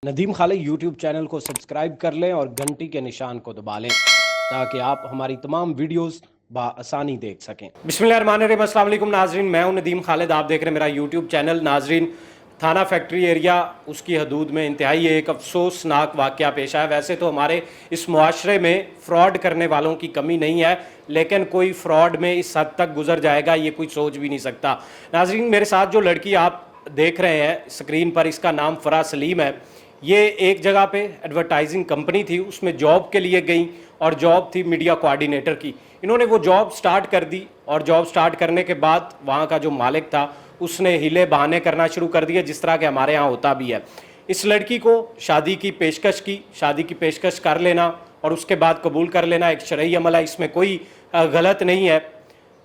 Nadeem Khalid YouTube channel को subscribe कर लें और घंटी के निशान को दबा लें ताकि आप हमारी तमाम वीडियोस बआसानी देख सकें। बिस्मिल्लाहिर्रहमानिर्रहीम, अस्सलाम वालेकुम नाजरीन, मैं हूं नदीम खालिद, आप देख रहे हैं मेरा यूट्यूब चैनल। नाजरीन, थाना फैक्ट्री एरिया उसकी हदूद में इंतहाई एक अफसोसनाक वाक़या पेश आया। वैसे तो हमारे इस मुआशरे में फ़्रॉड करने वालों की कमी नहीं है, लेकिन कोई फ़्रॉड में इस हद तक गुजर जाएगा ये कोई सोच भी नहीं सकता। नाजरीन, मेरे साथ जो लड़की आप देख रहे हैं स्क्रीन पर, इसका नाम फ़रा सलीम है। ये एक जगह पे एडवर्टाइजिंग कंपनी थी, उसमें जॉब के लिए गई और जॉब थी मीडिया कोऑर्डिनेटर की। इन्होंने वो जॉब स्टार्ट कर दी और जॉब स्टार्ट करने के बाद वहाँ का जो मालिक था उसने हिले बहाने करना शुरू कर दिए, जिस तरह के हमारे यहाँ होता भी है। इस लड़की को शादी की पेशकश कर लेना और उसके बाद कबूल कर लेना एक शरई अमल है, इसमें कोई गलत नहीं है।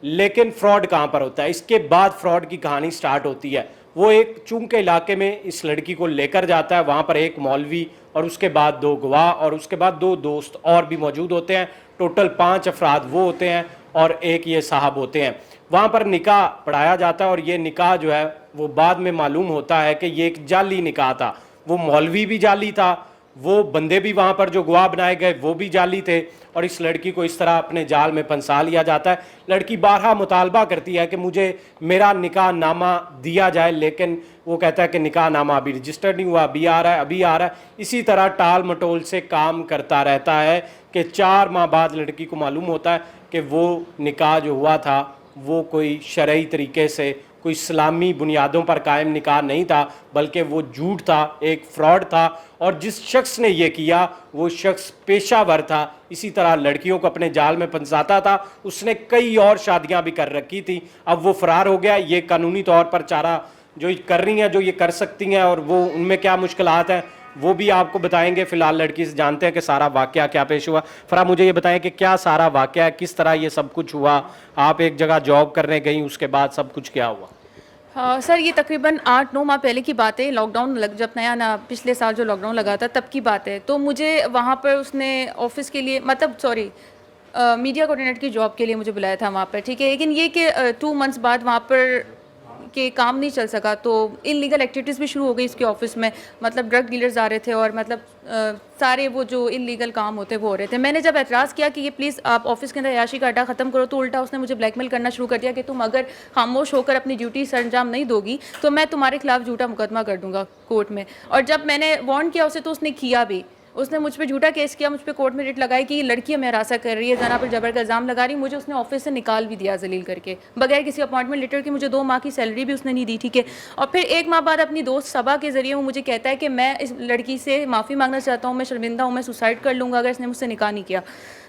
लेकिन फ्रॉड कहाँ पर होता है? इसके बाद फ्रॉड की कहानी स्टार्ट होती है। वो एक चूंग के इलाके में इस लड़की को लेकर जाता है, वहाँ पर एक मौलवी और उसके बाद 2 गवाह और उसके बाद 2 दोस्त और भी मौजूद होते हैं। टोटल 5 अफराद वो होते हैं और एक ये साहब होते हैं। वहाँ पर निकाह पढ़ाया जाता है और ये निकाह जो है वो बाद में मालूम होता है कि ये एक जाली निकाह था। वो मौलवी भी जाली था, वो बंदे भी वहाँ पर जो गवाह बनाए गए वो भी जाली थे और इस लड़की को इस तरह अपने जाल में फंसा लिया जाता है। लड़की बारहा मुतालबा करती है कि मुझे मेरा निकाह नामा दिया जाए, लेकिन वो कहता है कि निकाह नामा अभी रजिस्टर्ड नहीं हुआ, अभी आ रहा है, अभी आ रहा है। इसी तरह टाल मटोल से काम करता रहता है कि 4 माह बाद लड़की को मालूम होता है कि वो निकाह जो हुआ था वो कोई शरई तरीके से, कोई इस्लामी बुनियादों पर कायम निकाह नहीं था, बल्कि वो झूठ था, एक फ्रॉड था। और जिस शख्स ने ये किया वो शख्स पेशावर था, इसी तरह लड़कियों को अपने जाल में फंसाता था। उसने कई और शादियां भी कर रखी थी। अब वो फरार हो गया। ये कानूनी तौर पर चारा जो कर रही हैं, जो ये कर सकती हैं, और वो उनमें क्या मुश्किलात हैं वो भी आपको बताएंगे। फिलहाल लड़की से जानते हैं कि सारा वाकया क्या पेश हुआ। फरा, मुझे ये बताएं कि क्या सारा वाकया है, किस तरह ये सब कुछ हुआ? आप एक जगह जॉब करने गई, उसके बाद सब कुछ क्या हुआ? हाँ सर, ये तकरीबन 8-9 माह पहले की बात है। लॉकडाउन लग जब नया ना पिछले साल जो लॉकडाउन लगा था तब की बात है। तो मुझे वहाँ पर उसने ऑफिस के लिए मतलब सॉरी मीडिया कोऑर्डिनेटर की जॉब के लिए मुझे बुलाया था वहाँ पर, ठीक है। लेकिन ये कि 2 मंथ्स बाद वहाँ पर के काम नहीं चल सका, तो इलीगल एक्टिविटीज़ भी शुरू हो गई इसके ऑफिस में। मतलब ड्रग डीलर्स आ रहे थे और मतलब सारे वो जो इलीगल काम होते वो हो रहे थे। मैंने जब एतराज़ किया कि ये प्लीज़ आप ऑफिस के अंदर याशी का अड्डा ख़त्म करो, तो उल्टा उसने मुझे ब्लैकमेल करना शुरू कर दिया कि तुम अगर खामोश होकर अपनी ड्यूटी सरंजाम नहीं दोगी तो मैं तुम्हारे खिलाफ झूठा मुकदमा कर दूंगा कोर्ट में। और जब मैंने वार्न किया उसे तो उसने किया भी। उसने मुझ पर झूठा केस किया, मुझ पर कोर्ट में रिट लगाई कि ये लड़की हमें हरासा कर रही है, जना पर जबर का इल्ज़ाम लगा रही है। मुझे उसने ऑफिस से निकाल भी दिया जलील करके, बगैर किसी अपॉइंटमेंट लेटर के। मुझे 2 माह की सैलरी भी उसने नहीं दी, ठीक है। और फिर 1 माह बाद अपनी दोस्त सबा के ज़रिए वो मुझे कहता है कि मैं इस लड़की से माफ़ी मांगना चाहता हूँ, मैं शर्मिंदा हूँ, मैं सुसाइड कर लूँगा अगर इसने मुझसे निकाह नहीं किया।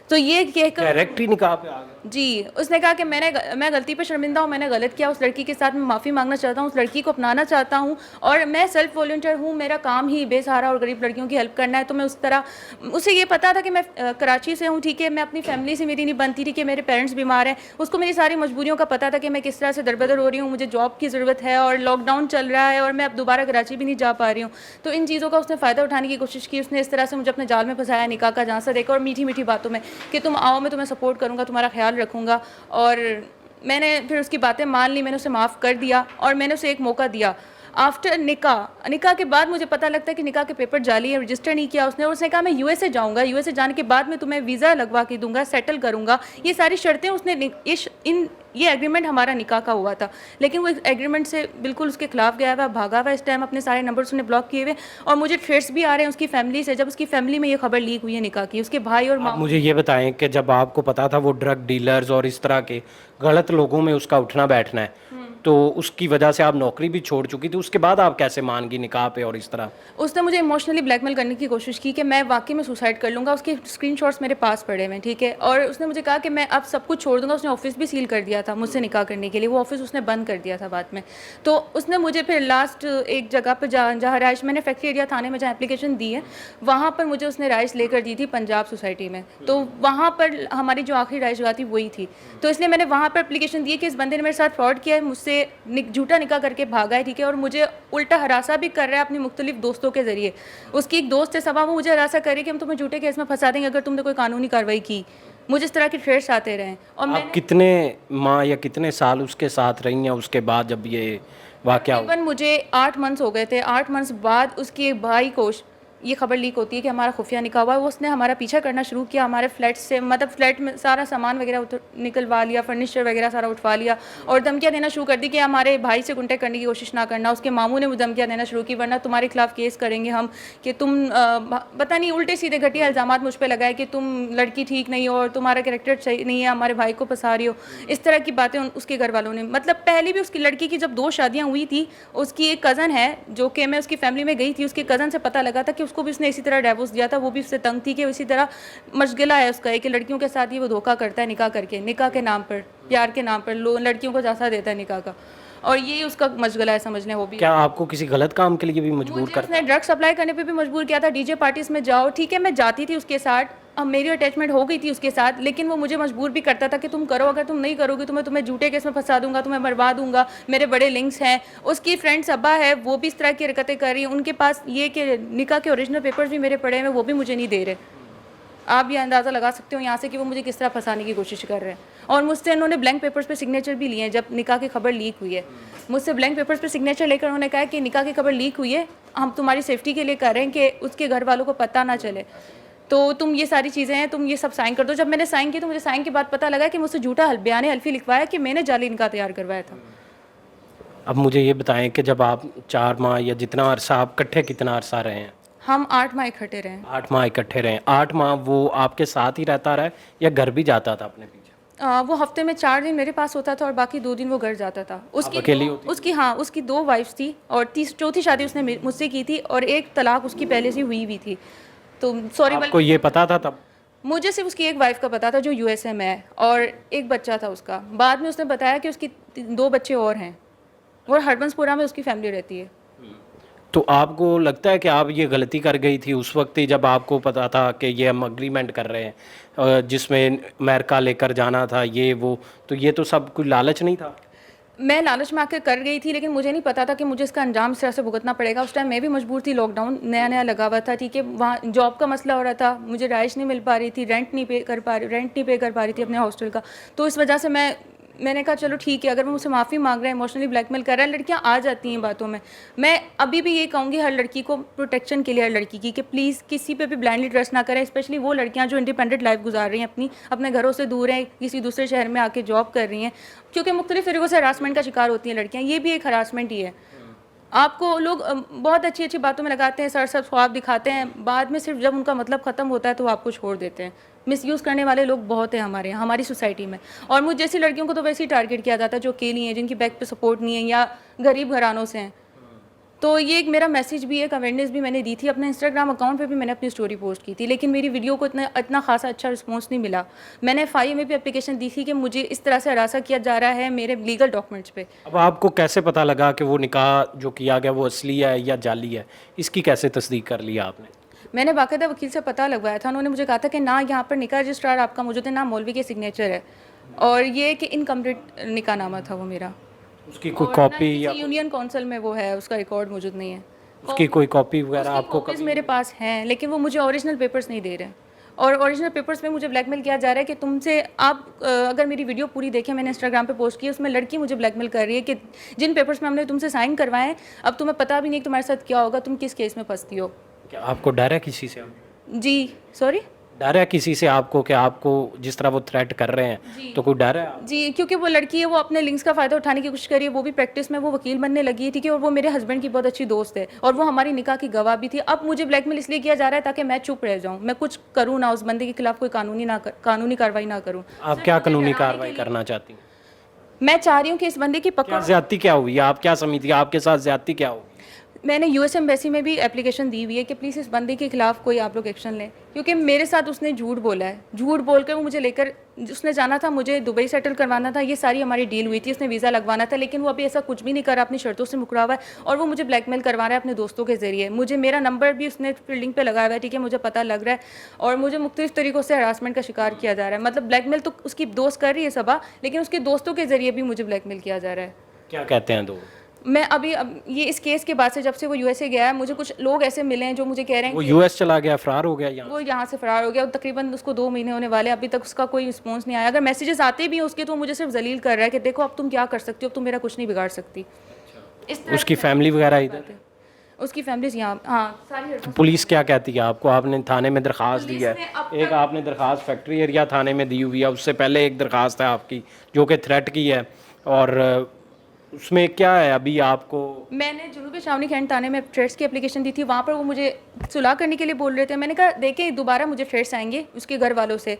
तो ये कहकर डायरेक्ट ही निकाह पे आ गए? जी, उसने कहा कि मैं गलती पे शर्मिंदा हूँ, मैंने गलत किया, उस लड़की के साथ मैं माफ़ी मांगना चाहता हूँ, उस लड़की को अपनाना चाहता हूँ और मैं सेल्फ वॉलंटियर हूँ, मेरा काम ही बेसहारा और गरीब लड़कियों की हेल्प करना है। तो मैं उस तरह, उसे ये पता था कि मैं कराची से हूँ, ठीक है, मैं अपनी फैमिली से मेरी नहीं बनती थी, कि मेरे पेरेंट्स बीमार हैं। उसको मेरी सारी मजबूरियों का पता था कि मैं किस तरह से दरबदर हो रही हूँ, मुझे जॉब की ज़रूरत है और लॉकडाउन चल रहा है और मैं अब दोबारा कराची भी नहीं जा पा रही हूँ। तो इन चीज़ों का उसने फ़ायदा उठाने की कोशिश की। उसने इस तरह से मुझे अपने जाल में फंसाया, निकाह का झांसा देकर और मीठी मीठी बातों में कि तुम आओ, मैं तुम्हें सपोर्ट करूँगा, तुम्हारा ख्याल रखूँगा। और मैंने फिर उसकी बातें मान ली, मैंने उसे माफ़ कर दिया और मैंने उसे एक मौका दिया। आफ्टर निकाह के बाद मुझे पता लगता है कि निकाह के पेपर जाली है, रजिस्टर नहीं किया उसने। और उसने कहा मैं यूएसए जाऊँगा, यूएसए जाने के बाद मैं तुम्हें वीज़ा लगवा के दूंगा, सेटल करूँगा। ये सारी शर्तें उसने ये एग्रीमेंट हमारा निकाह का हुआ था, लेकिन वो एग्रीमेंट से बिल्कुल उसके खिलाफ गया हुआ, भागा हुआ। इस टाइम अपने सारे नंबर उसने ब्लॉक किए हुए और मुझे थ्रेट्स भी आ रहे हैं उसकी फैमिली से। जब उसकी फैमिली में ये खबर लीक हुई है निकाह की, उसके भाई और माँ। मुझे ये बताएं कि जब आपको पता था वो ड्रग डीलर्स और इस तरह के गलत लोगों में उसका उठना बैठना है, तो उसकी वजह से आप नौकरी भी छोड़ चुकी थी, उसके बाद आप कैसे मान गई निकाह पे और इस तरह? उसने मुझे इमोशनली ब्लैकमेल करने की कोशिश की कि मैं वाकई में सुसाइड कर लूँगा। उसके स्क्रीनशॉट्स मेरे पास पड़े हुए हैं, ठीक है। और उसने मुझे कहा कि मैं अब सब कुछ छोड़ दूँगा। उसने ऑफिस भी सील कर दिया था मुझसे निकाह करने के लिए, वो ऑफिस उसने बंद कर दिया था बाद में। तो उसने मुझे फिर लास्ट एक जगह पर जहाँ रहाइश, मैंने फैक्ट्री एरिया थाने में जहाँ एप्लीकेशन दी है, वहाँ पर मुझे उसने रहाइश लेकर दी थी पंजाब सोसाइटी में। तो वहाँ पर हमारी जो आखिरी रहाइश हुआ थी वही थी। तो इसलिए मैंने वहाँ पर एप्लीकेशन दी कि इस बंदे ने मेरे साथ फ्रॉड किया है, मुझसे झूठा निकाह करके भागा है, ठीक है, और मुझे उल्टा हरासा भी कर रहा है अपने मुख्तलिफ दोस्तों के जरिए। उसकी एक दोस्त है सबा, वो मुझे हरासा कर रही है कि हम तुम्हें झूठे केस में फंसा देंगे अगर तुमने कोई कानूनी कार्रवाई की। मुझे इस तरह के थ्रेट्स आते रहे। और आप कितने माह या कितने साल उसके साथ रही हैं उसके बाद जब ये वाकया हुआ? तकरीबन मुझे 8 मंथ्स हो गए थे। 8 मंथ्स बाद उसके भाई को ये खबर लीक होती है कि हमारा खुफिया निकाह हुआ है, वो उसने हमारा पीछा करना शुरू किया हमारे फ्लैट से, मतलब फ्लैट में सारा सामान वगैरह निकलवा लिया, फर्नीचर वगैरह सारा उठवा लिया और धमकियाँ देना शुरू कर दी कि हमारे भाई से कॉन्टेक्ट करने की कोशिश ना करना। उसके मामू ने मुझे धमकियाँ देना शुरू की, वरना तुम्हारे खिलाफ केस करेंगे हम, कि तुम पता नहीं उल्टे सीधे घटिया इल्ज़ाम मुझ पर लगाए कि तुम लड़की ठीक नहीं हो और तुम्हारा कैरेक्टर सही नहीं है, हमारे भाई को फंसा रही हो। इस तरह की बातें उसके घर वालों ने, मतलब पहले भी उसकी लड़की की जब 2 शादियाँ हुई थी, उसकी एक कज़न है जो कि मैं उसकी फैमिली में गई थी, उसके कज़न से पता लगा था कि उसको भी उसने इसी तरह डाइवोर्स दिया था, वो भी उससे तंग थी कि इसी तरह मशगला है उसका कि लड़कियों के साथ ही वो धोखा करता है निकाह करके, निकाह के नाम पर, प्यार के नाम पर लड़कियों को जासा देता है निकाह का, और ये उसका मशगला है समझ लें। वो भी क्या आपको किसी गलत काम के लिए भी मजबूर कर? उसने ड्रग्स सप्लाई करने पे भी मजबूर किया था, डीजे पार्टीज में जाओ, ठीक है मैं जाती थी उसके साथ, अब मेरी अटैचमेंट हो गई थी उसके साथ, लेकिन वो मुझे मजबूर भी करता था कि तुम करो, अगर तुम नहीं करोगे तो मैं तुम्हें झूठे केस में फंसा दूंगा, तुम्हें मरवा दूंगा, मेरे बड़े लिंक्स हैं। उसकी फ्रेंड सबा है, वो भी इस तरह की हरकतें कर रही हैं, उनके पास ये कि निकाह के ओरिजिनल पेपर्स भी मेरे पड़े हैं, वो भी मुझे नहीं दे रहे। आप ये अंदाज़ा लगा सकते हो यहाँ से कि वो मुझे किस तरह फंसाने की कोशिश कर रहे हैं। और मुझसे उन्होंने ब्लैंक पेपर्स पे सिग्नेचर भी लिए हैं। जब निकाह की खबर लीक हुई है, मुझसे ब्लैंक पेपर्स पे सिग्नेचर लेकर उन्होंने कहा कि निकाह की खबर लीक हुई है, हम तुम्हारी सेफ्टी के लिए कर रहे हैं कि उसके घर वालों को पता ना चले, तो तुम ये सारी चीज़ें हैं, तुम ये सब साइन कर दो। जब मैंने साइन की तो मुझे साइन के बाद पता लगा कि मुझसे झूठा बयान हल्फी लिखवाया कि मैंने जाली निकाह तैयार करवाया था। अब मुझे ये बताएं कि जब आप 4 माह या जितना अरसा, आप इकट्ठे कितना अरसा रहे हैं? हम 8 माह इकट्ठे रहे। 8 माह इकट्ठे रहे। 8 माह वो आपके साथ ही रहता रहा या घर भी जाता था अपने पीछे? वो हफ्ते में 4 दिन मेरे पास होता था और बाकी 2 दिन वो घर जाता था। अकेली होती? उसकी 2 वाइफ्स थी और चौथी शादी उसने मुझसे की थी और एक तलाक उसकी पहले से हुई भी थी। तो सॉरी, आपको ये पता था तब? मुझे सिर्फ उसकी एक वाइफ का पता था जो यूएसए में है और एक बच्चा था उसका। बाद में उसने बताया कि उसकी 2 बच्चे और हैं और हरबंसपुरा में उसकी फैमिली रहती है। तो आपको लगता है कि आप ये गलती कर गई थी उस वक्त ही जब आपको पता था कि ये हम अग्रीमेंट कर रहे हैं जिसमें अमेरिका लेकर जाना था, ये वो, तो ये तो सब कोई लालच नहीं था? मैं लालच में आकर कर गई थी, लेकिन मुझे नहीं पता था कि मुझे इसका अंजाम इस तरह से भुगतना पड़ेगा। उस टाइम मैं भी मजबूर थी, लॉकडाउन नया नया लगा हुआ था, ठीक है, वहाँ जॉब का मसला हो रहा था, मुझे रिहाइश नहीं मिल पा रही थी, रेंट नहीं पे कर पा रही थी अपने हॉस्टल का। तो इस वजह से मैंने कहा चलो ठीक है, अगर वो मुझसे माफ़ी मांग रहा है, इमोशनली ब्लैकमेल कर रहा है, लड़कियां आ जाती हैं बातों में। मैं अभी भी ये कहूँगी हर लड़की को, प्रोटेक्शन के लिए हर लड़की की, कि प्लीज़ किसी पे भी ब्लाइंडली ट्रस्ट ना करें, स्पेशली वो लड़कियां जो इंडिपेंडेंट लाइफ गुजार रही हैं, अपने घरों से दूर हैं, किसी दूसरे शहर में आके जॉब कर रही हैं, क्योंकि मुख्तलिफ तरीक़ों से हरासमेंट का शिकार होती हैं लड़कियाँ। ये भी एक हरासमेंट ही है। आपको लोग बहुत अच्छी अच्छी बातों में लगाते हैं, सर ख्वाब दिखाते हैं, बाद में सिर्फ जब उनका मतलब ख़त्म होता है तो वो आपको छोड़ देते हैं। मिसयूज़ करने वाले लोग बहुत हैं हमारे यहाँ, हमारी सोसाइटी में। और मुझ जैसी लड़कियों को तो वैसे ही टारगेट किया जाता है जो अकेली हैं, जिनकी बैक पे सपोर्ट नहीं है या गरीब घरानों से हैं। तो ये एक मेरा मैसेज भी है, एक अवेयरनेस भी मैंने दी थी। अपने इंस्टाग्राम अकाउंट पे भी मैंने अपनी स्टोरी पोस्ट की थी, लेकिन मेरी वीडियो को इतना खासा अच्छा रिस्पॉन्स नहीं मिला। मैंने FIA में भी एप्लीकेशन दी थी कि मुझे इस तरह से हरासा किया जा रहा है मेरे लीगल डॉक्यूमेंट्स पे। अब आपको कैसे पता लगा कि वो निकाह जो किया गया वो असली है या जाली है? इसकी कैसे तस्दीक कर लिया आपने? मैंने बाकायदा वकील से पता लगवाया था। उन्होंने मुझे कहा था कि ना यहाँ पर निकाह रजिस्ट्रार आपका मौजूद है, ना मौलवी के सिग्नेचर है, और ये कि इनकम्प्लीट निकाह नामा था वो मेरा। उसकी कोई कॉपी या यूनियन काउंसिल में वो है, उसका रिकॉर्ड मौजूद नहीं है। उसकी कोई कॉपी वगैरह आपको कॉपीज मेरे पास हैं, लेकिन वो मुझे ओरिजिनल पेपर्स नहीं दे रहे। और ओरिजिनल पेपर्स में मुझे ब्लैकमेल किया जा रहा है कि तुमसे आप अगर मेरी वीडियो पूरी देखें, मैंने इंस्टाग्राम पे पोस्ट की, उसमें लड़की मुझे ब्लैकमेल कर रही है कि जिन पेपर्स में हमने तुमसे साइन करवाए हैं, अब तुम्हें पता भी नहीं कि तुम्हारे साथ क्या होगा, तुम किस केस में फंसती हो। क्या आपको डर है किसी से? जी सॉरी, डर है किसी से आपको कि आपको जिस तरह वो थ्रेट कर रहे हैं, तो कोई डर है? जी, क्योंकि वो लड़की है, वो अपने लिंक्स का फ़ायदा उठाने की कोशिश करी है, वो भी प्रैक्टिस में वो वकील बनने लगी है, ठीक है, और वो मेरे हस्बैंड की बहुत अच्छी दोस्त है और वो हमारी निकाह की गवाह भी थी। अब मुझे ब्लैकमेल इसलिए किया जा रहा है ताकि मैं चुप रह जाऊँ, मैं कुछ करूँ ना, उस बंदे के खिलाफ कोई कानूनी कार्रवाई ना करूँ। आप क्या कानूनी कार्रवाई करना चाहती हैं? मैं चाह रही हूँ कि इस बंदे की क्या ज्यादती क्या हुई? आप क्या समझती हैं आपके साथ ज्यादती क्या हुई? मैंने US एम्बेसी में भी एप्लीकेशन दी हुई है कि प्लीज़ इस बंदे के खिलाफ कोई आप लोग एक्शन लें, क्योंकि मेरे साथ उसने झूठ बोला है। झूठ बोल कर वो मुझे लेकर, उसने जाना था, मुझे दुबई सेटल करवाना था, ये सारी हमारी डील हुई थी, उसने वीज़ा लगवाना था, लेकिन वो अभी ऐसा कुछ भी नहीं करा, अपनी शर्तों से मुकरा हुआ है और वो मुझे ब्लैकमेल करवा रहा है अपने दोस्तों के ज़रिए। मुझे मेरा नंबर भी उसने फील्डिंग पे लगाया हुआ है, ठीक है, मुझे पता लग रहा है, और मुझे मुख्तलिफ तरीक़ों से हरासमेंट का शिकार किया जा रहा है। मतलब ब्लैकमेल तो उसकी दोस्त कर रही है सबा, लेकिन उसके दोस्तों के ज़रिए भी मुझे ब्लैकमेल किया जा रहा है। क्या कहते हैं? मैं अब ये इस केस के बाद से, जब से वो USA गया है, मुझे कुछ लोग ऐसे मिले हैं जो मुझे कह रहे हैं वो US चला गया, फरार हो गया? वो यहाँ से फरार हो गया, तकरीबन उसको 2 महीने होने वाले, अभी तक उसका कोई रिस्पॉन्स नहीं आया। अगर मैसेजेस आते भी हैं उसके, तो मुझे सिर्फ जलील कर रहा है कि देखो अब तुम क्या कर सकती हो, अब तुम मेरा कुछ नहीं बिगाड़ सकती। उसकी फैमिली वगैरह इधर? उसकी फैमिलीज यहाँ, हाँ सारी तो पुलिस क्या कहती है आपको? आपने थाने में दरख्वास्त दी पुलिस है, ने अब एक आपने दरख्वास्त फैक्ट्री एरिया थाने में दी हुई है, उससे पहले एक दरख्वास्त है आपकी जो कि थ्रेट की है, और उसमें क्या है अभी आपको? मैंने जुनूबी छावनी कैंट थाने में थ्रेड्स की एप्लीकेशन दी थी, वहाँ पर वो मुझे सुलह करने के लिए बोल रहे थे। मैंने कहा देखें दोबारा मुझे थ्रेड्स आएंगे उसके घर वालों से,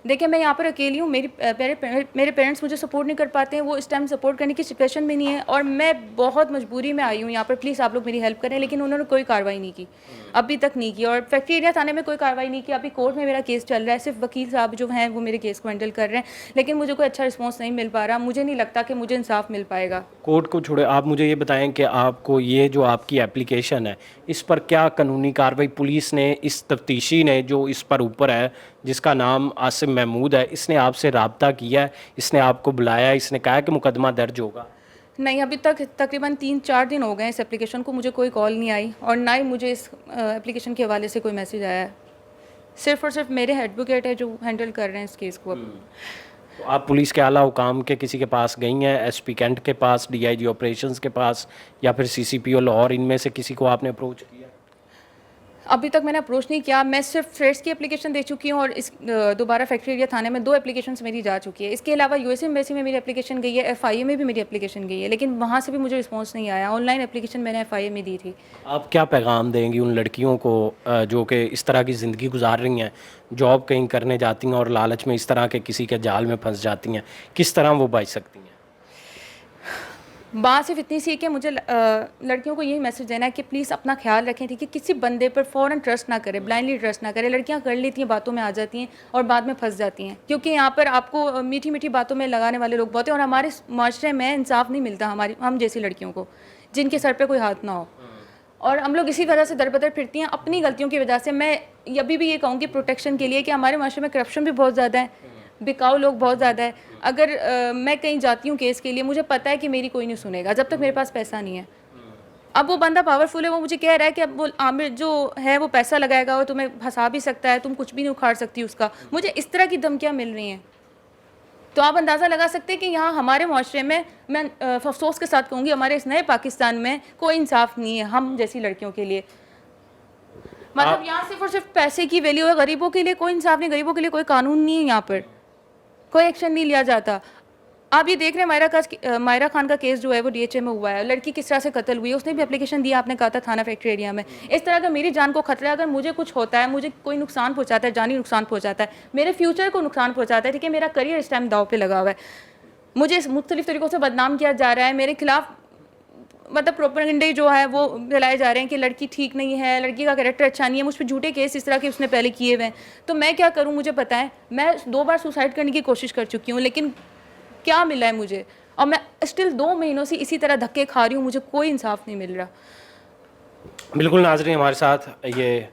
देखिए मैं यहाँ पर अकेली हूँ, मेरे पेरेंट्स मुझे सपोर्ट नहीं कर पाते हैं, वो इस टाइम सपोर्ट करने की सिचुएशन में नहीं है, और मैं बहुत मजबूरी में आई हूँ यहाँ पर, प्लीज़ आप लोग मेरी हेल्प करें। लेकिन उन्होंने कोई कार्रवाई नहीं की, अभी तक नहीं की, और फैक्ट्री एरिया थाने में कोई कार्रवाई नहीं की। अभी कोर्ट में मेरा केस चल रहा है, सिर्फ वकील साहब जो हैं वो मेरे केस को हैंडल कर रहे हैं, लेकिन मुझे कोई अच्छा रिस्पॉन्स नहीं मिल पा रहा। मुझे नहीं लगता कि मुझे इंसाफ मिल पाएगा। कोर्ट को छोड़े, आप मुझे ये बताएं कि आपको ये जो आपकी एप्लीकेशन है इस पर क्या कानूनी कार्रवाई पुलिस ने, इस तफ्तीशी ने जो इस पर ऊपर है जिसका नाम आसिम महमूद है, इसने आपसे रब्ता किया है, इसने आपको बुलाया, इसने कहा कि मुकदमा दर्ज होगा? नहीं, अभी तक तकरीबन 3-4 दिन हो गए इस एप्लीकेशन को, मुझे कोई कॉल नहीं आई और ना ही मुझे इस एप्लीकेशन के हवाले से कोई मैसेज आया है। सिर्फ और सिर्फ मेरे एडवोकेट है जो हैंडल कर रहे हैं इस केस को। अब तो आप पुलिस के आला हुकाम के किसी के पास गई हैं, एसपी कैंट के पास, डीआईजी ऑपरेशंस के पास, या फिर सीसीपीओ लाहौर, इनमें से किसी को आपने अप्रोच किया? अभी तक मैंने अप्रोच नहीं किया। मैं सिर्फ थ्रेड्स की एप्लीकेशन दे चुकी हूँ और इस दोबारा फैक्ट्री एरिया थाने में 2 एप्लीकेशंस मेरी जा चुकी है। इसके अलावा यूएस एम्बेसी में मेरी एप्लीकेशन गई है, एफआईए में भी मेरी एप्लीकेशन गई है, लेकिन वहाँ से भी मुझे रिस्पॉन्स नहीं आया। ऑनलाइन एप्लीकेशन मैंने एफआईए में दी थी। आप क्या पैगाम देंगी उन लड़कियों को जो कि इस तरह की ज़िंदगी गुजार रही हैं, जॉब कहीं करने जाती हैं और लालच में इस तरह के किसी के जाल में फंस जाती हैं, किस तरह वो बच सकती हैं? बात सिर्फ इतनी सी कि मुझे लड़कियों को यही मैसेज देना है कि प्लीज़ अपना ख्याल रखें, ठीक है? किसी बंदे पर फ़ौरन ट्रस्ट ना करें, ब्लाइंडली ट्रस्ट ना करें। लड़कियां कर लेती हैं, बातों में आ जाती हैं और बाद में फंस जाती हैं, क्योंकि यहाँ पर आपको मीठी मीठी बातों में लगाने वाले लोग बहुत हैं, और हमारे माशरे में इंसाफ नहीं मिलता हम जैसी लड़कियों को जिनके सर पर कोई हाथ ना हो, और हम लोग इसी वजह से दर बदर फिरती हैं अपनी गलतियों की वजह से। मैं अभी भी ये कहूँगी प्रोटेक्शन के लिए कि हमारे माशरे में करप्शन भी बहुत ज़्यादा है, बिकाऊ लोग बहुत ज़्यादा है। अगर मैं कहीं जाती हूँ केस के लिए, मुझे पता है कि मेरी कोई नहीं सुनेगा जब तक मेरे पास पैसा नहीं है। अब वो बंदा पावरफुल है, वो मुझे कह रहा है कि अब वो आमिर जो है वो पैसा लगाएगा और तुम्हें फंसा भी सकता है, तुम कुछ भी नहीं उखाड़ सकती उसका। मुझे इस तरह की धमकियाँ मिल रही हैं, तो आप अंदाज़ा लगा सकते हैं कि यहाँ हमारे माशरे में, मैं अफसोस के साथ कहूँगी, हमारे इस नए पाकिस्तान में कोई इंसाफ नहीं है हम जैसी लड़कियों के लिए। मतलब यहाँ सिर्फ और सिर्फ पैसे की वैल्यू है, गरीबों के लिए कोई इंसाफ नहीं, गरीबों के लिए कोई कानून नहीं है, यहाँ पर कोई एक्शन नहीं लिया जाता। आप ये देख रहे हैं मायरा खान का केस जो है वो डीएचए में हुआ है, लड़की किस तरह से कत्ल हुई है, उसने भी एप्लीकेशन दिया, आपने कहा था थाना फैक्ट्री एरिया में। इस तरह का मेरी जान को खतरा है, अगर मुझे कुछ होता है, मुझे कोई नुकसान पहुंचाता है, जानी नुकसान पहुंचाता है, मेरे फ्यूचर को नुकसान पहुंचाता है, ठीक है, मेरा करियर इस टाइम दाव पे लगा हुआ है, मुझे मुख्तलिफ तरीक़ों से बदनाम किया जा रहा है, मेरे खिलाफ मतलब प्रोपेगेंडे जो है वो फैलाए जा रहे हैं कि लड़की ठीक नहीं है, लड़की का कैरेक्टर अच्छा नहीं है, मुझ पर झूठे केस इस तरह के उसने पहले किए हुए हैं। तो मैं क्या करूं, मुझे पता है, मैं 2 बार सुसाइड करने की कोशिश कर चुकी हूं, लेकिन क्या मिला है मुझे, और मैं स्टिल 2 महीनों से इसी तरह धक्के खा रही हूँ, मुझे कोई इंसाफ नहीं मिल रहा। बिल्कुल नाज़रीन, हमारे साथ ये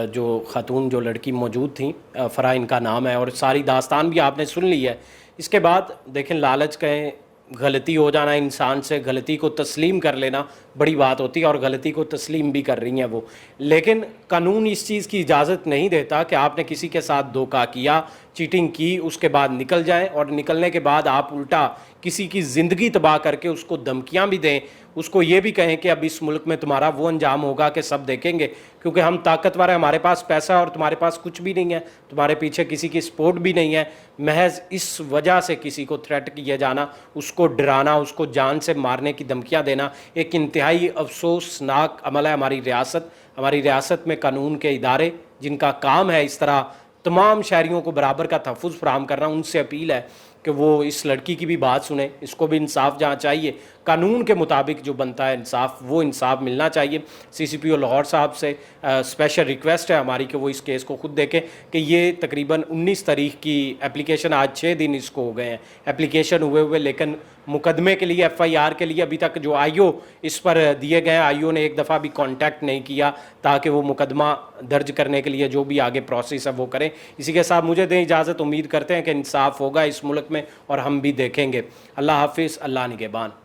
जो खातून जो लड़की मौजूद थी, फ़रा इनका नाम है, और सारी दास्तान भी आपने सुन ली है। इसके बाद देखें, लालच कहें, गलती हो जाना, इंसान से गलती को तस्लीम कर लेना बड़ी बात होती है, और गलती को तस्लीम भी कर रही हैं वो, लेकिन कानून इस चीज़ की इजाज़त नहीं देता कि आपने किसी के साथ धोखा किया, चीटिंग की, उसके बाद निकल जाएं, और निकलने के बाद आप उल्टा किसी की ज़िंदगी तबाह करके उसको धमकियां भी दें, उसको ये भी कहें कि अब इस मुल्क में तुम्हारा वो अंजाम होगा कि सब देखेंगे, क्योंकि हम ताकतवर हैं, हमारे पास पैसा और तुम्हारे पास कुछ भी नहीं है, तुम्हारे पीछे किसी की सपोर्ट भी नहीं है। महज इस वजह से किसी को थ्रेट किया जाना, उसको डराना, उसको जान से मारने की धमकियां देना एक इंतहाई अफसोसनाक अमल है। हमारी रियासत में कानून के इदारे जिनका काम है इस तरह तमाम शहरियों को बराबर का तहफ़्फ़ुज़ फराहम करना, उनसे अपील है कि वो इस लड़की की भी बात सुने, इसको भी इंसाफ जहाँ चाहिए, कानून के मुताबिक जो बनता है इंसाफ, वो इंसाफ मिलना चाहिए। सीसीपीओ लाहौर साहब से स्पेशल रिक्वेस्ट है हमारी कि वो इस केस को खुद देखें कि ये तकरीबन 19 तारीख की एप्लीकेशन, आज 6 दिन इसको हो गए हैं एप्लीकेशन हुए, लेकिन मुकदमे के लिए, एफआईआर के लिए अभी तक जो आईओ इस पर दिए गए, आईओ ने एक दफ़ा भी कांटेक्ट नहीं किया ताकि वो मुकदमा दर्ज करने के लिए जो भी आगे प्रोसेस है वो करें। इसी के साथ मुझे दें इजाज़त, उम्मीद करते हैं कि इंसाफ होगा इस मुल्क में और हम भी देखेंगे। अल्लाह हाफिज़, अल्लाह निगहबान।